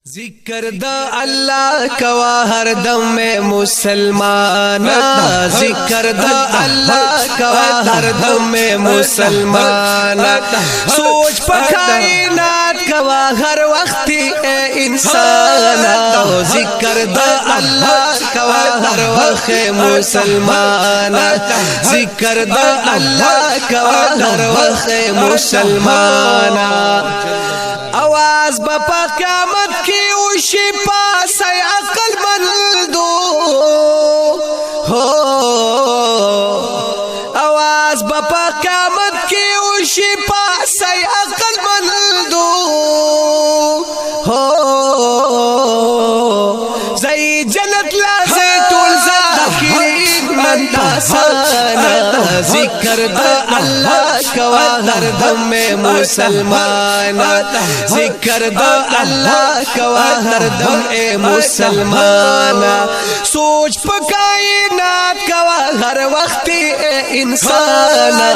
जिक्र द अल्लाह कवा हर दम में मुसलमाना, जिक्र द अल्लाह कवा हर दम में मुसलमाना, सोच पकाई नात कवा हर वक्त इंसाना, जिक्र द अल्लाह कवा हर वक्त मुसलमाना, जिक्र द अल्लाह कवा हर वक्त मुसलमाना। आवाज बपा क़यामत की उशी पास अकल मंद दो हो, आवाज बपा क़यामत की उशी पास अकल मंद दो हो, जई जन्नत लासे तुल ज़ाकिरीन मंदासाना, जिक्र द अल्लाह कवा हर दम में मुसलमाना, जिक्र द अल्लाह कवा हर दम ए मुसलमाना, सोच पकाई नात कवा हर वक्त ए इंसाना,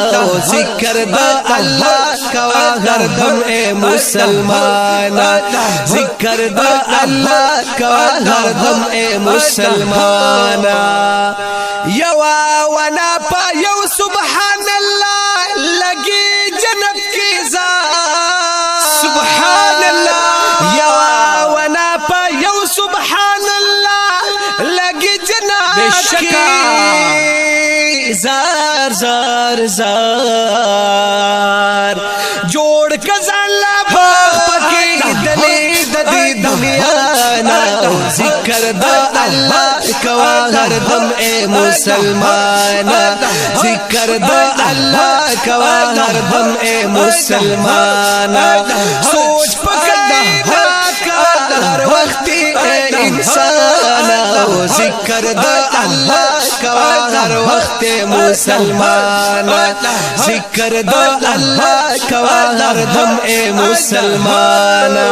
जिक्र द अल्लाह कवा हर दम ए मुसलमाना, जिक्र द अल्लाह कवा हर दम ए मुसलमाना। यवा वना पा यव सुबहान अल्लाह लगी जन्नत की ज़ात, सुबहान अल्लाह यवा वना पा यव सुबहान अल्लाह लगी जन्नत की ज़ार ज़ार ज़ार जोड़ कज़ल्ला पकी दली ददी दुनिया ना, जिक्र द अल्लाह कवा हर दम ए मुसलमाना, जिक्र द अल्लाह कवा हर दम ए मुसलमाना, सोच पकाई नात कवा हर वक्त ए इंसाना, जिक्र द अल्लाह कवा हर वक्त मुसलमाना, जिक्र द अल्लाह कवा हर दम ए मुसलमाना।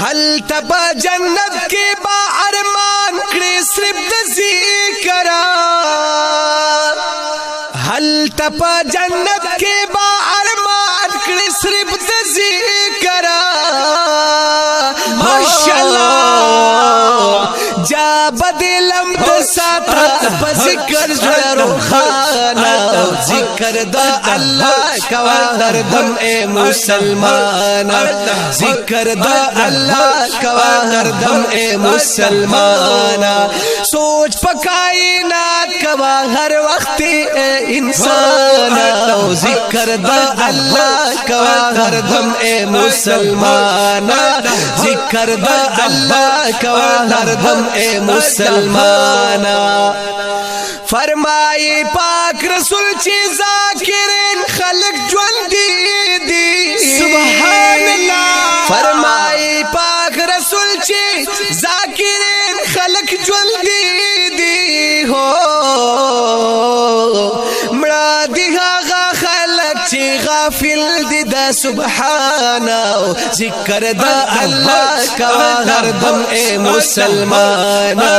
हल तबा जन्नत के बा अरमान करे सिर्फ ज़िक्र, हल तबा जन्नत के बा अरमान करे सिर्फ ज़िक्र, माशाअल्लाह जा बदलम तो साथा बज़िक्र ज़रो खाना, जिक्र द अल्लाह कवा हर दम ए मुसलमाना, जिक्र द अल्लाह कवा हर दम ए मुसलमाना, सोच पकाई नात कवा हर वक्त ए इंसाना, जिक्र द अल्लाह कवा हर दम ए मुसलमाना, जिक्र द अल्लाह कवा हर दम ए मुसलमाना। फरमाए पाक रसूल ची ज़ाकिरीन खलक ज्वंदी दी, सुभान अल्लाह, फरमाए पाक रसूल ची ज़ाकिरीन खलक ज्वंदी दी हो, मरा दिहा खलक ची गाफिल दिदा सुबहाना, जिक्र द अल्लाह कवा हर दम ए मुसलमाना,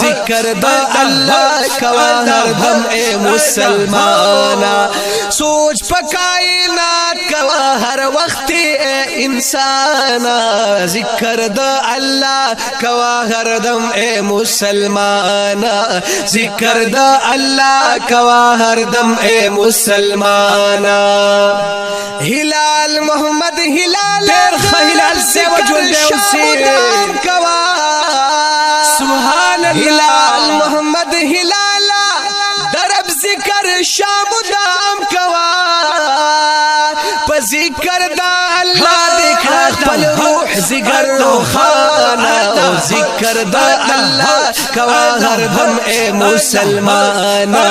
जिक्र द अल्लाह कवा हर दम ए मुसलमाना, सोच पकाई नात कवा हर वक्त ए इंसाना, जिक्र द अल्लाह कवा हर दम ए मुसलमाना, जिक्र द अल्लाह कवा हर दम ए मुसलमाना। हिलाल मोहम्मद हिलाल हिलाल से वजूद कवा, सुभान अल्लाह, हिलाल मोहम्मद हिलाला दरब जिक्र शामुदाम कवा, जिक्र द अल्लाह देखा पल रूह जिगर खाना, जिक्र द अल्लाह कवा हर दम ए मुसलमाना,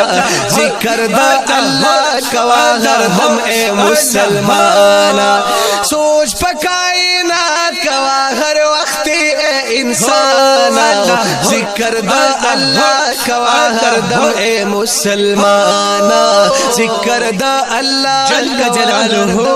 जिक्र द अल्लाह कवा हर दम ए मुसलमाना, सोच पकाई नात कवा हर वक्त ए इंसाना, जिक्र द अल्लाह कवा हर दम ए मुसलमाना, जिक्र द अल्लाह जल जलालुहु